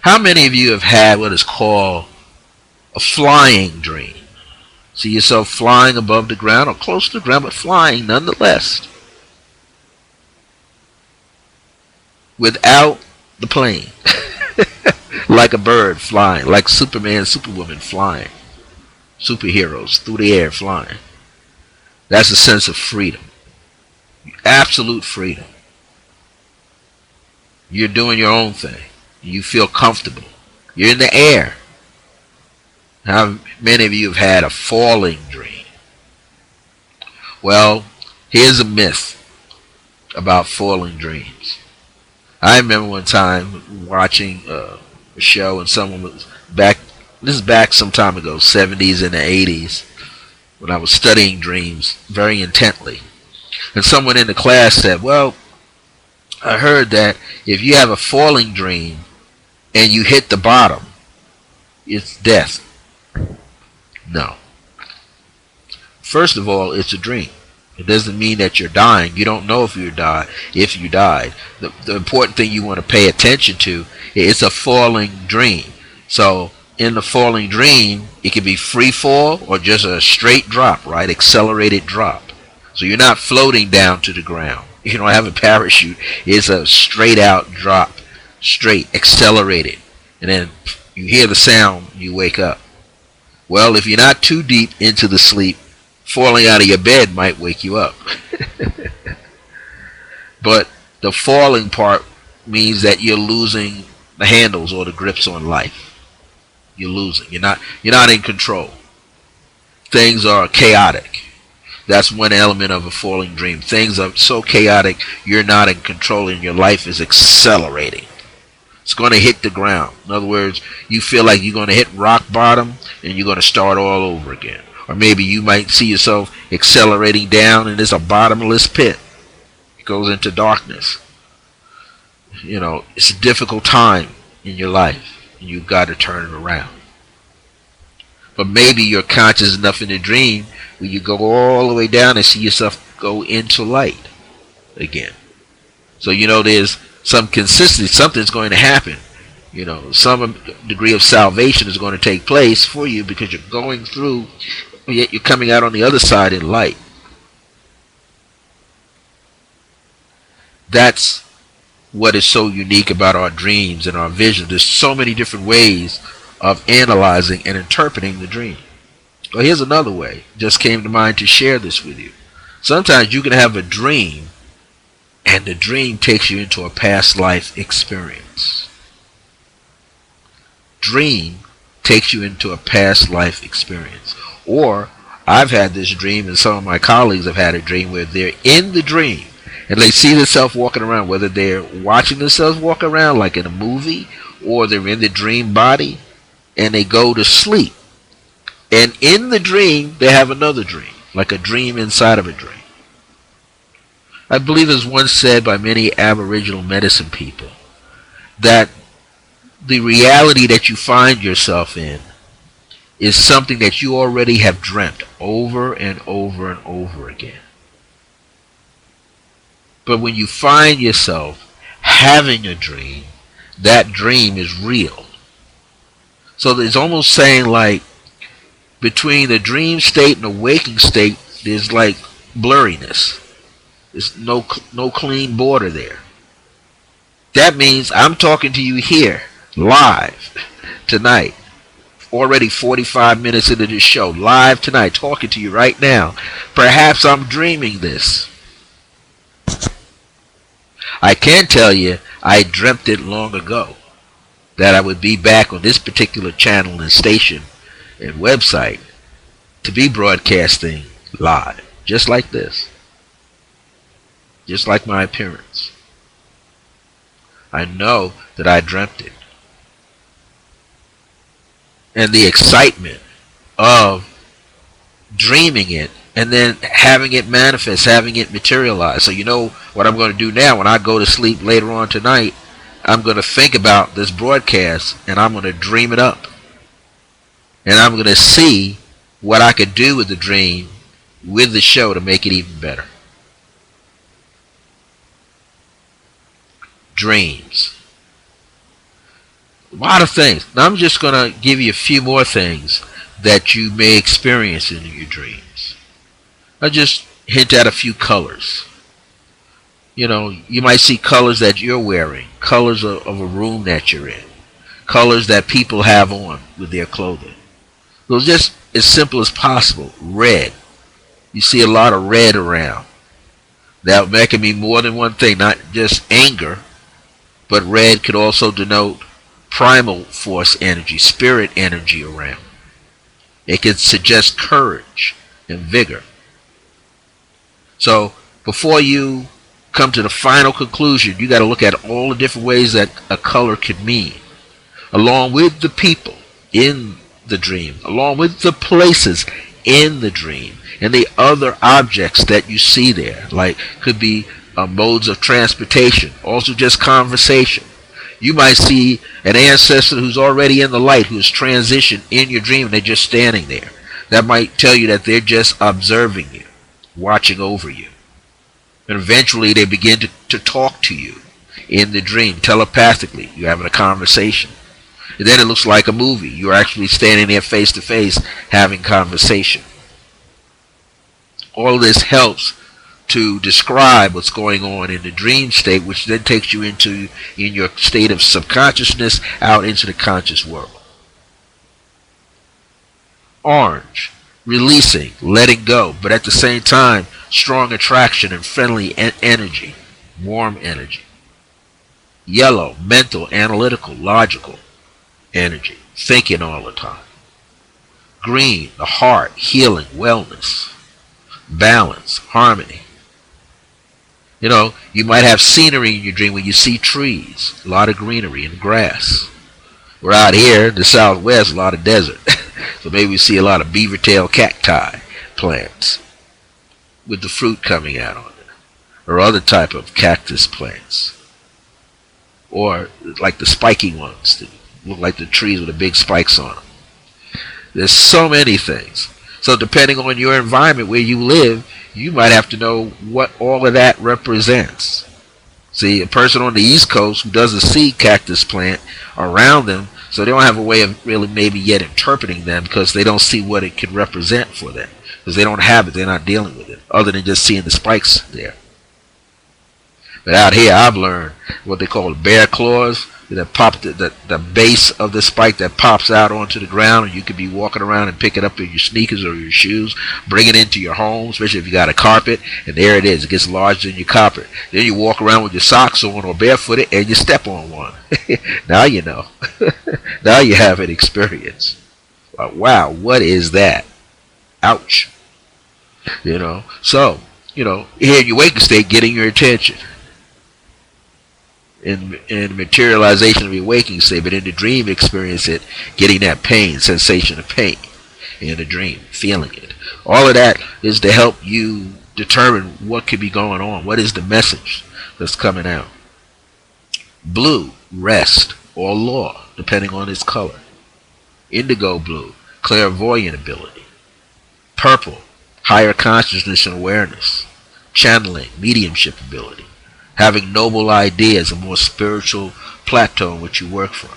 How many of you have had what is called a flying dream? See yourself flying above the ground or close to the ground, but flying nonetheless, without the plane. Like a bird flying, like Superman, Superwoman flying, superheroes through the air flying. That's a sense of freedom, absolute freedom. You're doing your own thing. You feel comfortable. You're in the air. How many of you have had a falling dream? Well, here's a myth about falling dreams. I remember one time watching a show, and someone was back, this is back some time ago, 70s and the 80s, when I was studying dreams very intently. And someone in the class said, well, I heard that if you have a falling dream and you hit the bottom, it's death. No. First of all, it's a dream. It doesn't mean that you're dying. You don't know if you died. The important thing you want to pay attention to is a falling dream. So in the falling dream, it can be free fall or just a straight drop, right? Accelerated drop. So you're not floating down to the ground. You don't have a parachute. It's a straight out drop, straight, accelerated. And then you hear the sound, you wake up. Well, if you're not too deep into the sleep, falling out of your bed might wake you up. But the falling part means that you're losing the handles or the grips on life. You're losing. You're not in control. Things are chaotic. That's one element of a falling dream. Things are so chaotic, you're not in control, and your life is accelerating. It's going to hit the ground. In other words, you feel like you're going to hit rock bottom and you're going to start all over again. Or maybe you might see yourself accelerating down and it's a bottomless pit. It goes into darkness. It's a difficult time in your life, and you've got to turn it around. But maybe you're conscious enough in the dream where you go all the way down and see yourself go into light again. So there's some consistency. Something's going to happen. Some degree of salvation is going to take place for you because you're going through, yet you're coming out on the other side in light. That's what is so unique about our dreams and our visions. There's so many different ways of analyzing and interpreting the dream. Well, here's another way. Just came to mind to share this with you. Sometimes you can have a dream, and the dream takes you into a past life experience. Dream takes you into a past life experience. Or I've had this dream, and some of my colleagues have had a dream where they're in the dream and they see themselves walking around, whether they're watching themselves walk around like in a movie or they're in the dream body, and they go to sleep. And in the dream, they have another dream, like a dream inside of a dream. I believe it was once said by many Aboriginal medicine people that the reality that you find yourself in is something that you already have dreamt over and over and over again. But when you find yourself having a dream, that dream is real. So it's almost saying like between the dream state and the waking state, there's like blurriness. There's no clean border there. That means I'm talking to you here, live, tonight. Already 45 minutes into this show, live tonight, talking to you right now. Perhaps I'm dreaming this. I can tell you, I dreamt it long ago, that I would be back on this particular channel and station and website to be broadcasting live, just like this. Just like my appearance. I know that I dreamt it. And the excitement of dreaming it and then having it manifest, having it materialize. So you know what I'm going to do now when I go to sleep later on tonight, I'm going to think about this broadcast and I'm going to dream it up. And I'm going to see what I could do with the dream, with the show, to make it even better. Dreams. A lot of things. Now I'm just going to give you a few more things that you may experience in your dreams. I'll just hint at a few colors. You know, you might see colors that you're wearing, colors of a room that you're in, colors that people have on with their clothing. So just as simple as possible. Red. You see a lot of red around. That can mean more than one thing, not just anger, but red could also denote primal force energy, spirit energy around. It could suggest courage and vigor. So before you come to the final conclusion, you got to look at all the different ways that a color could mean, along with the people in the dream, along with the places in the dream, and the other objects that you see there, like could be modes of transportation, also just conversation. You might see an ancestor who's already in the light, who's transitioned in your dream, and they're just standing there. That might tell you that they're just observing you, watching over you. And eventually they begin to talk to you in the dream, telepathically. You're having a conversation. And then it looks like a movie. You're actually standing there face to face having conversation. All of this helps to describe what's going on in the dream state, which then takes you in your state of subconsciousness out into the conscious world. Orange, releasing, letting go, but at the same time, strong attraction and friendly energy, warm energy. Yellow, mental, analytical, logical energy, thinking all the time. Green, the heart, healing, wellness, balance, harmony. You know, you might have scenery in your dream when you see trees, a lot of greenery and grass. We're out here in the southwest, a lot of desert. So maybe we see a lot of beaver tail cacti plants with the fruit coming out on it, or other type of cactus plants, or like the spiky ones that look like the trees with the big spikes on them. There's so many things. So depending on your environment where you live, you might have to know what all of that represents. See, a person on the East Coast who doesn't see cactus plant around them, so they don't have a way of really maybe yet interpreting them because they don't see what it could represent for them. Because they don't have it, they're not dealing with it, other than just seeing the spikes there. But out here, I've learned what they call bear claws, that pop the base of the spike that pops out onto the ground, and you could be walking around and pick it up in your sneakers or your shoes, bring it into your home, especially if you got a carpet, and there it is. It gets larger than your carpet. Then you walk around with your socks on or barefooted, and you step on one. Now you know. Now you have an experience. Wow, what is that? Ouch. You know, so, you know, here in your waking state, getting your attention. In materialization of your waking state, but in the dream experience it, getting that pain, sensation of pain in the dream, feeling it. All of that is to help you determine what could be going on. What is the message that's coming out? Blue, rest or law, depending on its color. Indigo blue, clairvoyant ability. Purple, higher consciousness and awareness. Channeling, mediumship ability. Having noble ideas, a more spiritual plateau in which you work from.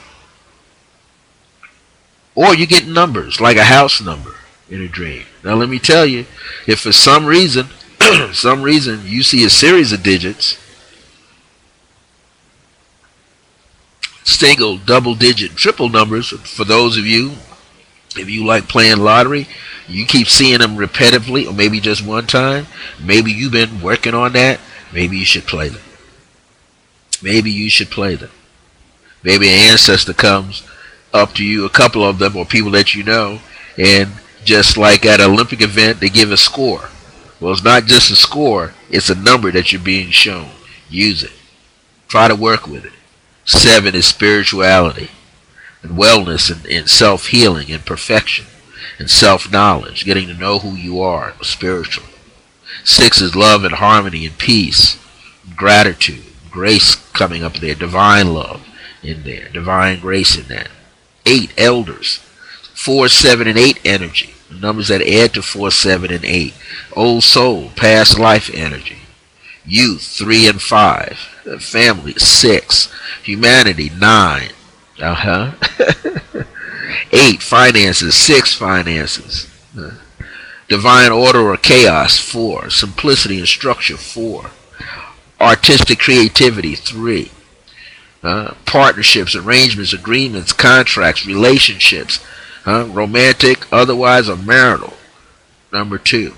Or you get numbers, like a house number in a dream. Now let me tell you, if for some reason you see a series of digits, single, double digit, triple numbers, for those of you, if you like playing lottery, you keep seeing them repetitively, or maybe just one time, maybe you've been working on that, maybe you should play them. Maybe you should play them. Maybe an ancestor comes up to you, a couple of them, or people that you know, and just like at an Olympic event, they give a score. Well, it's not just a score, it's a number that you're being shown. Use it. Try to work with it. 7 is spirituality and wellness and self-healing and perfection. and self-knowledge, getting to know who you are spiritually. 6 is love and harmony and peace, gratitude, grace coming up there, divine love in there, divine grace in that. 8, elders. 4, 7, and 8 energy, the numbers that add to 4, 7, and 8. Old soul, past life energy. Youth, 3 and 5. Family, 6. Humanity, 9. 8, finances. 6, finances. Divine order or chaos, 4. Simplicity and structure, 4. Artistic creativity, 3. Partnerships, arrangements, agreements, contracts, relationships, romantic, otherwise, or marital, number 2.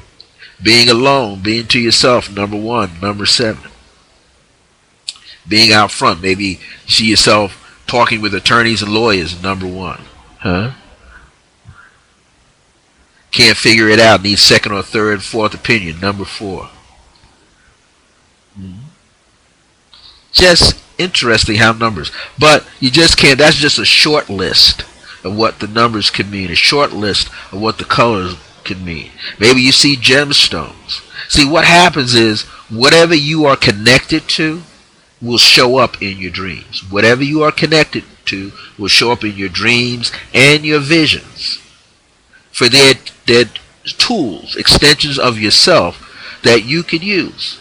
Being alone, being to yourself, number 1, number 7. Being out front, maybe see yourself talking with attorneys and lawyers, number 1. Can't figure it out, need second or third, fourth opinion, number 4. Just interesting how numbers, but you just can't, that's just a short list of what the numbers can mean, a short list of what the colors can mean. Maybe you see gemstones. See, what happens is whatever you are connected to will show up in your dreams. Whatever you are connected to will show up in your dreams and your visions. For they're tools, extensions of yourself that you can use.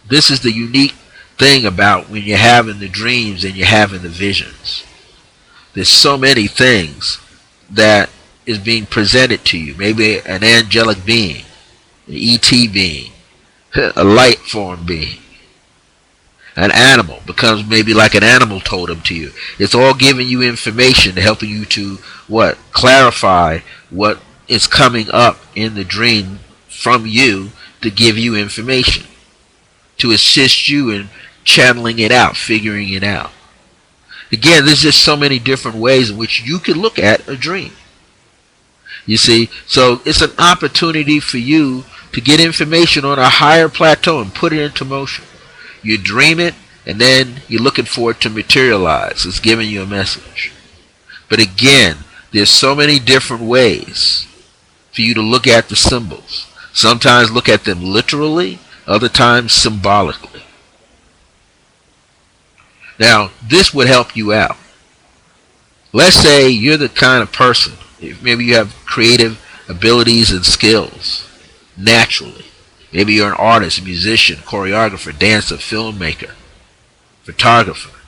This is the unique thing about when you're having the dreams and you're having the visions. There's so many things that is being presented to you. Maybe an angelic being, an ET being, a light form being. An animal becomes maybe like an animal totem to you. It's all giving you information, helping you to what? Clarify what is coming up in the dream from you to give you information, to assist you in channeling it out, figuring it out. Again, there's just so many different ways in which you can look at a dream. You see, so it's an opportunity for you to get information on a higher plateau and put it into motion. You dream it, and then you're looking for it to materialize. It's giving you a message. But again, there's so many different ways for you to look at the symbols. Sometimes look at them literally, other times symbolically. Now, this would help you out. Let's say you're the kind of person, maybe you have creative abilities and skills naturally. Maybe you're an artist, a musician, choreographer, dancer, filmmaker, photographer,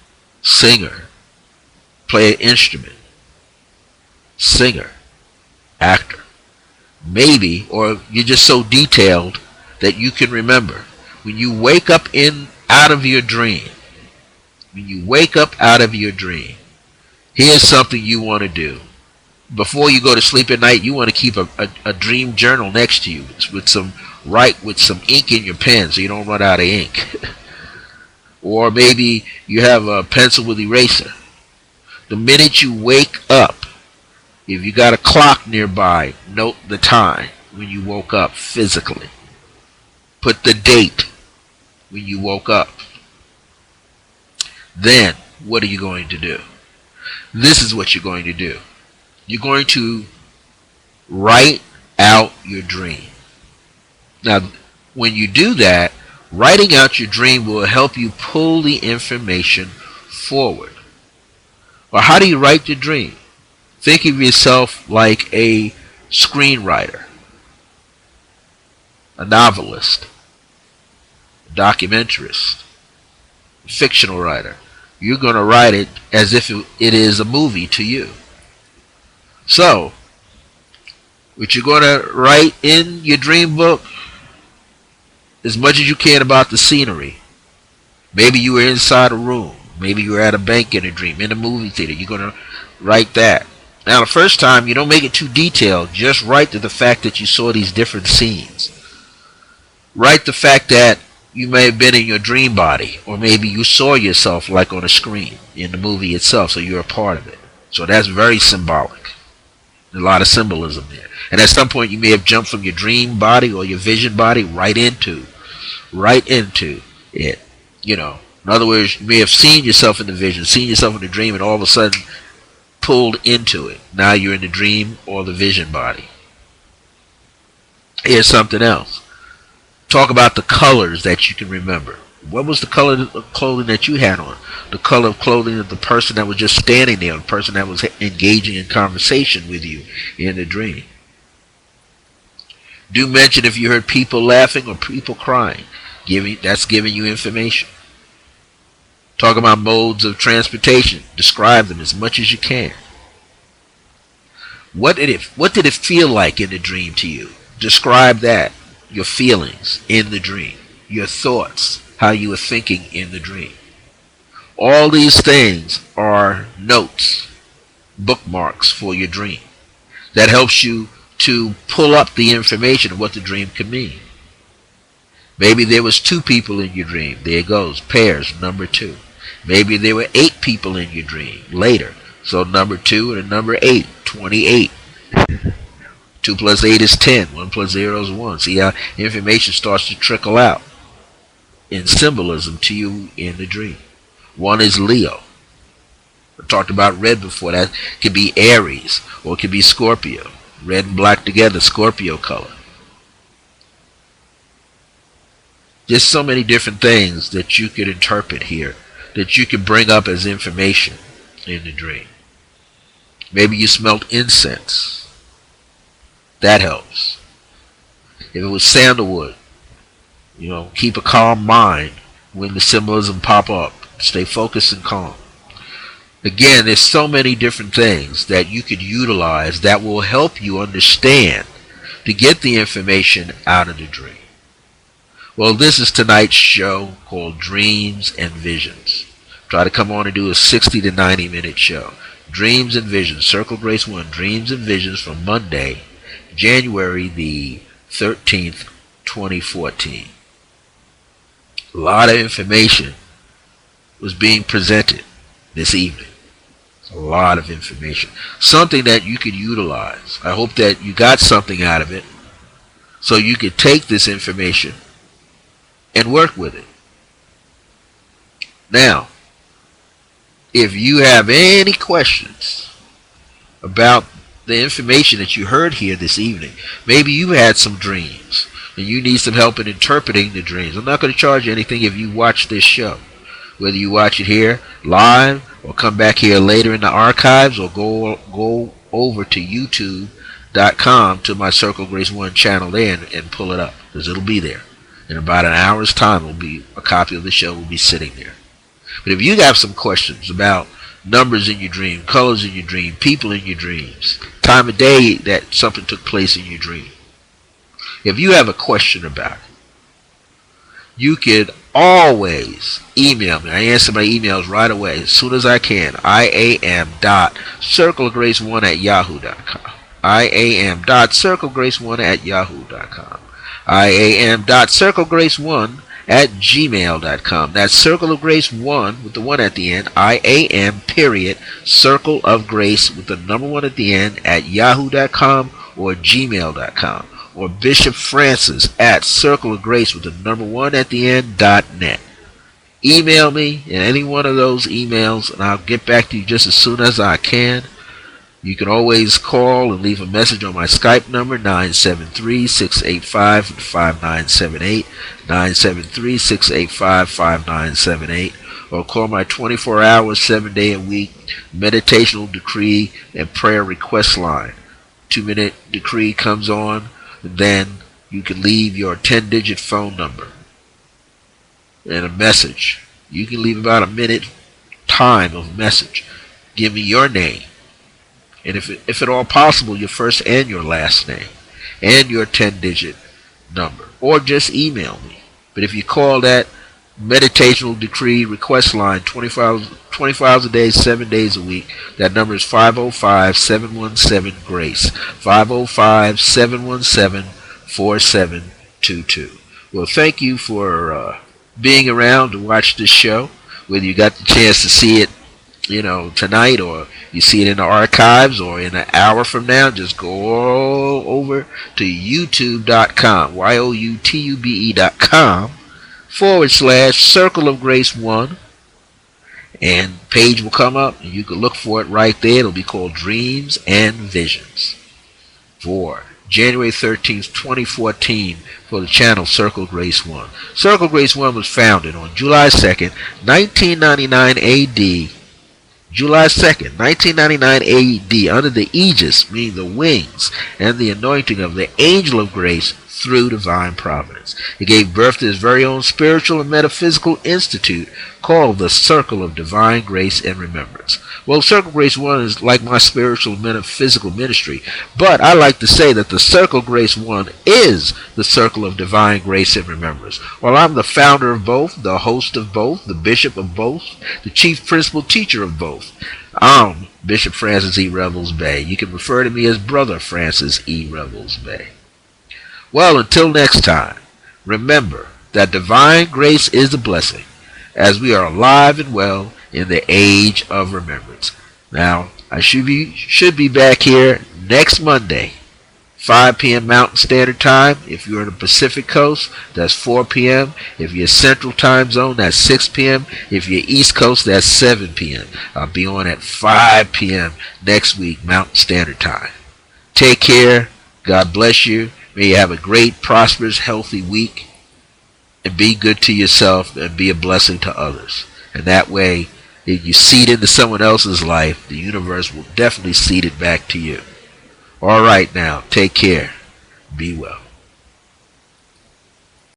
singer, play an instrument, singer, actor. Maybe, or you're just so detailed that you can remember. When you wake up out of your dream, here's something you want to do. Before you go to sleep at night, you want to keep a dream journal next to you with some ink in your pen so you don't run out of ink. Or maybe you have a pencil with eraser. The minute you wake up, if you got a clock nearby, note the time when you woke up physically. Put the date when you woke up. Then, what are you going to do? This is what you're going to do. You're going to write out your dream. Now, when you do that, writing out your dream will help you pull the information forward. Well, how do you write the dream? Think of yourself like a screenwriter, a novelist, a documentarist, a fictional writer. You're going to write it as if it is a movie to you. So, what you're going to write in your dream book, as much as you can about the scenery. Maybe you were inside a room. Maybe you were at a bank in a dream, in a movie theater. You're going to write that. Now, the first time, you don't make it too detailed. Just write the fact that you saw these different scenes. Write the fact that you may have been in your dream body, or maybe you saw yourself like on a screen in the movie itself, so you're a part of it. So that's very symbolic. A lot of symbolism there. And at some point you may have jumped from your dream body or your vision body right into it. You know, in other words, you may have seen yourself in the vision, seen yourself in the dream, and all of a sudden pulled into it. Now you're in the dream or the vision body. Here's something else. Talk about the colors that you can remember. What was the color of clothing that you had on? The color of clothing of the person that was just standing there, the person that was engaging in conversation with you in the dream. Do mention if you heard people laughing or people crying. That's giving you information. Talk about modes of transportation. Describe them as much as you can. What did it feel like in the dream to you? Describe that. Your feelings in the dream. Your thoughts. How you were thinking in the dream. All these things are notes, bookmarks for your dream. That helps you to pull up the information of what the dream could mean. Maybe there was 2 people in your dream. There it goes. Pairs, number 2. Maybe there were 8 people in your dream later. So number 2 and number 8, 28. 2 plus 8 is 10. 1 plus 0 is 1. See how information starts to trickle out in symbolism to you in the dream. 1 is Leo. I talked about red before. That could be Aries or it could be Scorpio. Red and black together, Scorpio color. Just so many different things that you could interpret here, that you could bring up as information in the dream. Maybe you smelled incense. That helps. If it was sandalwood, keep a calm mind when the symbolism pop up. Stay focused and calm. Again, there's so many different things that you could utilize that will help you understand to get the information out of the dream. Well, this is tonight's show called Dreams and Visions. Try to come on and do a 60 to 90 minute show. Dreams and Visions, Circle Grace 1, Dreams and Visions from Monday, January the 13th, 2014. A lot of information was being presented this evening. A lot of information. Something that you could utilize. I hope that you got something out of it so you could take this information and work with it. Now, if you have any questions about the information that you heard here this evening, maybe you had some dreams and you need some help in interpreting the dreams. I'm not going to charge you anything if you watch this show. Whether you watch it here live or come back here later in the archives or go over to youtube.com to my Circle Grace 1 channel there and pull it up, because it'll be there. In about an hour's time, a copy of the show will be sitting there. But if you have some questions about numbers in your dream, colors in your dream, people in your dreams, time of day that something took place in your dream, if you have a question about it, you could always email me. I answer my emails right away as soon as I can. iam.circlegrace1@yahoo.com. iam.circlegrace1@yahoo.com. iam.circlegrace1@gmail.com. That's Circle of Grace 1 with the 1 at the end. IAM period Circle of Grace with the number 1 at the end at yahoo.com or gmail.com. Or Bishop Francis at Circle of Grace with the number 1 at the end .net. Email me in any one of those emails and I'll get back to you just as soon as I can. You can always call and leave a message on my Skype number, 973-685-5978, 973-685-5978, or call my 24-hour, 7-day-a-week meditational decree and prayer request line. 2-minute decree comes on, and then you can leave your 10-digit phone number and a message. You can leave about a minute time of message. Give me your name. And if at all possible, your first and your last name and your 10-digit number, or just email me. But if you call that meditational decree request line 24 hours a day, 7 days a week, that number is 505-717-GRACE, 505-717-4722. Well, thank you for being around to watch this show, whether you got the chance to see it tonight, or you see it in the archives, or in an hour from now. Just go over to youtube.com, youtube.com / Circle of Grace 1, And page will come up, and you can look for it right there. It'll be called Dreams and Visions for January 13th, 2014 for the channel Circle Grace 1. Circle Grace 1 was founded on July 2nd, 1999 AD. July 2nd, 1999 AD, under the aegis, meaning the wings, and the anointing of the angel of grace through divine providence. It gave birth to its very own spiritual and metaphysical institute called the Circle of Divine Grace and Remembrance. Well, Circle Grace 1 is like my spiritual and metaphysical ministry, but I like to say that the Circle Grace 1 is the Circle of Divine Grace and Remembrance. Well, I'm the founder of both, the host of both, the bishop of both, the chief principal teacher of both. I'm Bishop Francis E. Revels-Bey. You can refer to me as Brother Francis E. Revels-Bey. Well, until next time, remember that divine grace is a blessing, as we are alive and well in the age of remembrance. Now, I should be back here next Monday, 5 p.m. Mountain Standard Time. If you're in the Pacific Coast, that's 4 p.m. If you're Central Time Zone, that's 6 p.m. If you're East Coast, that's 7 p.m. I'll be on at 5 p.m. next week, Mountain Standard Time. Take care. God bless you. May you have a great, prosperous, healthy week. And be good to yourself and be a blessing to others. And that way, if you seed into someone else's life, the universe will definitely seed it back to you. All right now, take care. Be well.